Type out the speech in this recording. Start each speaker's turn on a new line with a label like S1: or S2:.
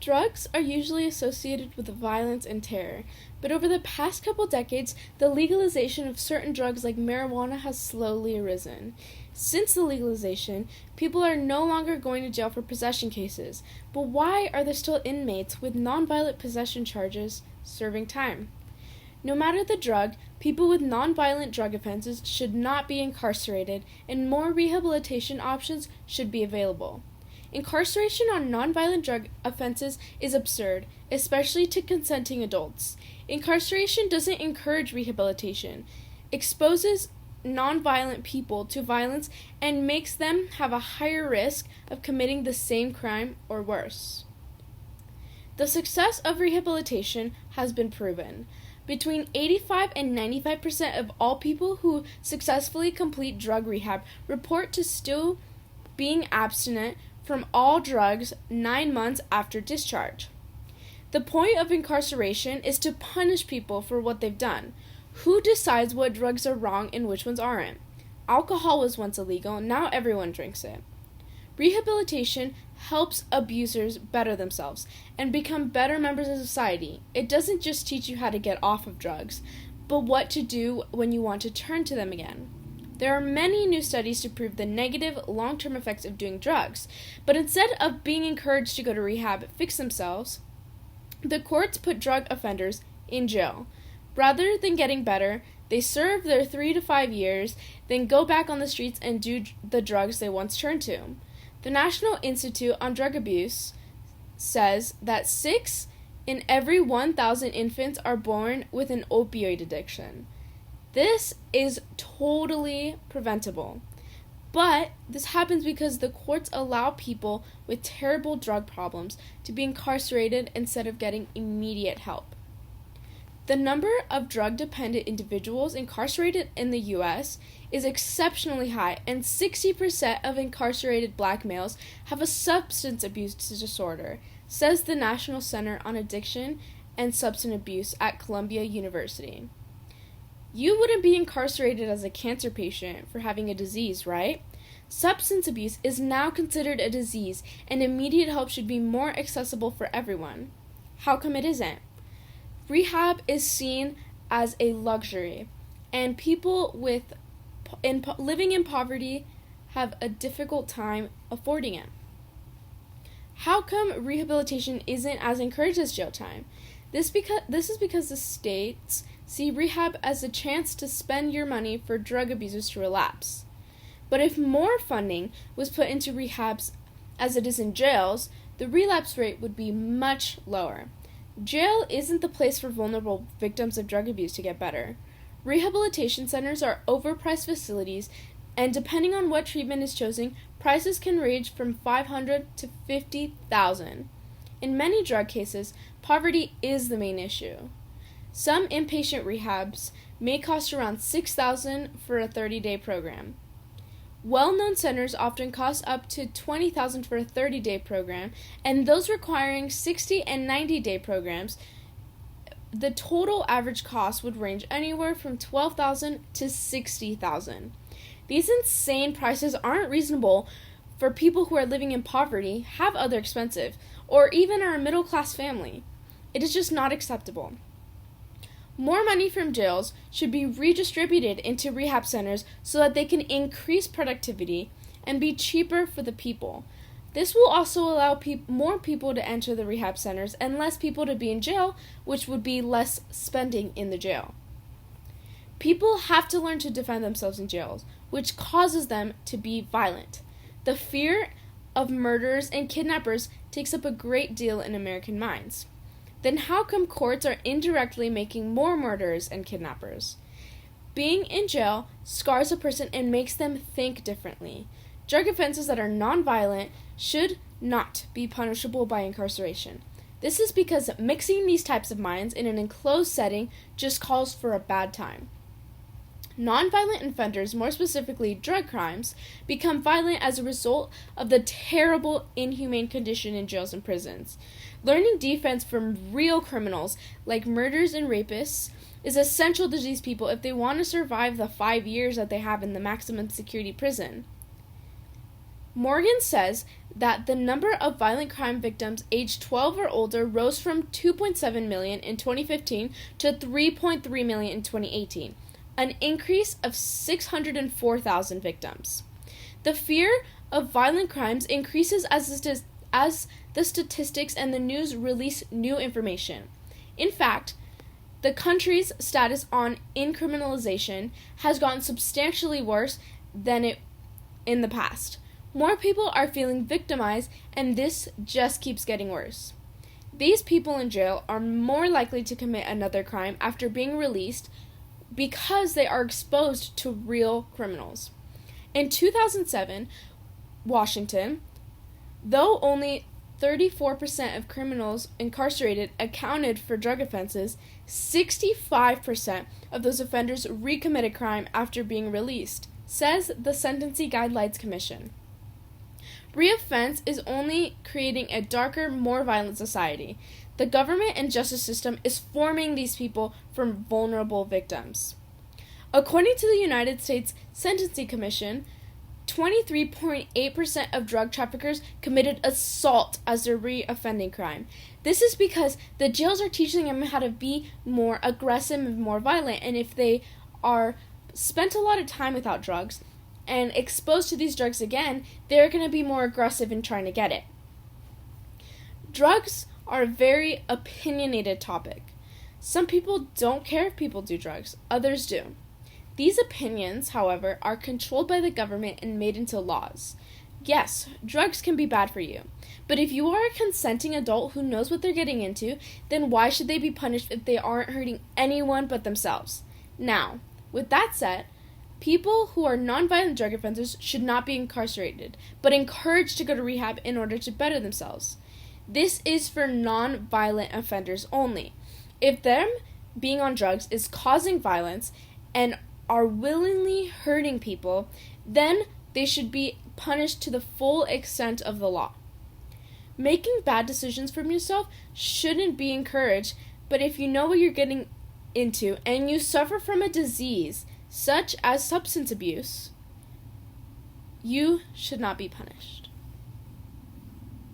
S1: Drugs are usually associated with violence and terror, but over the past couple decades, the legalization of certain drugs like marijuana has slowly arisen. Since the legalization, people are no longer going to jail for possession cases, but why are there still inmates with nonviolent possession charges serving time? No matter the drug, people with nonviolent drug offenses should not be incarcerated, and more rehabilitation options should be available. Incarceration on nonviolent drug offenses is absurd, especially to consenting adults. Incarceration doesn't encourage rehabilitation, exposes nonviolent people to violence, and makes them have a higher risk of committing the same crime or worse. The success of rehabilitation has been proven. Between 85 and 95% of all people who successfully complete drug rehab report to still being abstinent from all drugs 9 months after discharge. The point of incarceration is to punish people for what they've done. Who decides what drugs are wrong and which ones aren't? Alcohol was once illegal, now everyone drinks it. Rehabilitation helps abusers better themselves and become better members of society. It doesn't just teach you how to get off of drugs, but what to do when you want to turn to them again. There are many new studies to prove the negative long-term effects of doing drugs, but instead of being encouraged to go to rehab and fix themselves, the courts put drug offenders in jail. Rather than getting better, they serve their 3 to 5 years, then go back on the streets and do the drugs they once turned to. The National Institute on Drug Abuse says that 6 in every 1,000 infants are born with an opioid addiction. This is totally preventable. But this happens because the courts allow people with terrible drug problems to be incarcerated instead of getting immediate help. The number of drug-dependent individuals incarcerated in the U.S. is exceptionally high, and 60% of incarcerated black males have a substance abuse disorder, says the National Center on Addiction and Substance Abuse at Columbia University. You wouldn't be incarcerated as a cancer patient for having a disease, right? Substance abuse is now considered a disease, and immediate help should be more accessible for everyone. How come it isn't? Rehab is seen as a luxury, and people living in poverty have a difficult time affording it. How come rehabilitation isn't as encouraged as jail time? This is because the states see rehab as a chance to spend your money for drug abusers to relapse. But if more funding was put into rehabs as it is in jails, the relapse rate would be much lower. Jail isn't the place for vulnerable victims of drug abuse to get better. Rehabilitation centers are overpriced facilities, and depending on what treatment is chosen, prices can range from $500 to $50,000. In many drug cases, poverty is the main issue. Some inpatient rehabs may cost around $6,000 for a 30-day program. Well-known centers often cost up to $20,000 for a 30-day program, and those requiring 60 and 90-day programs, the total average cost would range anywhere from $12,000 to $60,000. These insane prices aren't reasonable for people who are living in poverty, have other expenses, or even are a middle-class family. It is just not acceptable. More money from jails should be redistributed into rehab centers so that they can increase productivity and be cheaper for the people. This will also allow more people to enter the rehab centers and less people to be in jail, which would be less spending in the jail. People have to learn to defend themselves in jails, which causes them to be violent. The fear of murderers and kidnappers takes up a great deal in American minds. Then how come courts are indirectly making more murderers and kidnappers? Being in jail scars a person and makes them think differently. Drug offenses that are nonviolent should not be punishable by incarceration. This is because mixing these types of minds in an enclosed setting just calls for a bad time. Nonviolent offenders, more specifically drug crimes, become violent as a result of the terrible, inhumane condition in jails and prisons. Learning defense from real criminals, like murderers and rapists, is essential to these people if they want to survive the 5 years that they have in the maximum security prison. Morgan says that the number of violent crime victims aged 12 or older rose from 2.7 million in 2015 to 3.3 million in 2018, an increase of 604,000 victims. The fear of violent crimes increases as the statistics and the news release new information. In fact, the country's status on incriminalization has gotten substantially worse than it in the past. More people are feeling victimized, and this just keeps getting worse. These people in jail are more likely to commit another crime after being released because they are exposed to real criminals. In 2007, Washington, though only 34% of criminals incarcerated accounted for drug offenses, 65% of those offenders recommitted crime after being released, says the Sentencing Guidelines Commission. Reoffense is only creating a darker, more violent society. The government and justice system is forming these people from vulnerable victims. According to the United States Sentencing Commission, 23.8% of drug traffickers committed assault as their reoffending crime. This is because the jails are teaching them how to be more aggressive and more violent, and if they are spent a lot of time without drugs and exposed to these drugs again, they're going to be more aggressive in trying to get it. Drugs are a very opinionated topic. Some people don't care if people do drugs, others do. These opinions, however, are controlled by the government and made into laws. Yes, drugs can be bad for you, but if you are a consenting adult who knows what they're getting into, then why should they be punished if they aren't hurting anyone but themselves? Now, with that said, people who are nonviolent drug offenders should not be incarcerated, but encouraged to go to rehab in order to better themselves. This is for nonviolent offenders only. If them being on drugs is causing violence and are willingly hurting people, then they should be punished to the full extent of the law. Making bad decisions from yourself shouldn't be encouraged, but if you know what you're getting into and you suffer from a disease such as substance abuse, you should not be punished.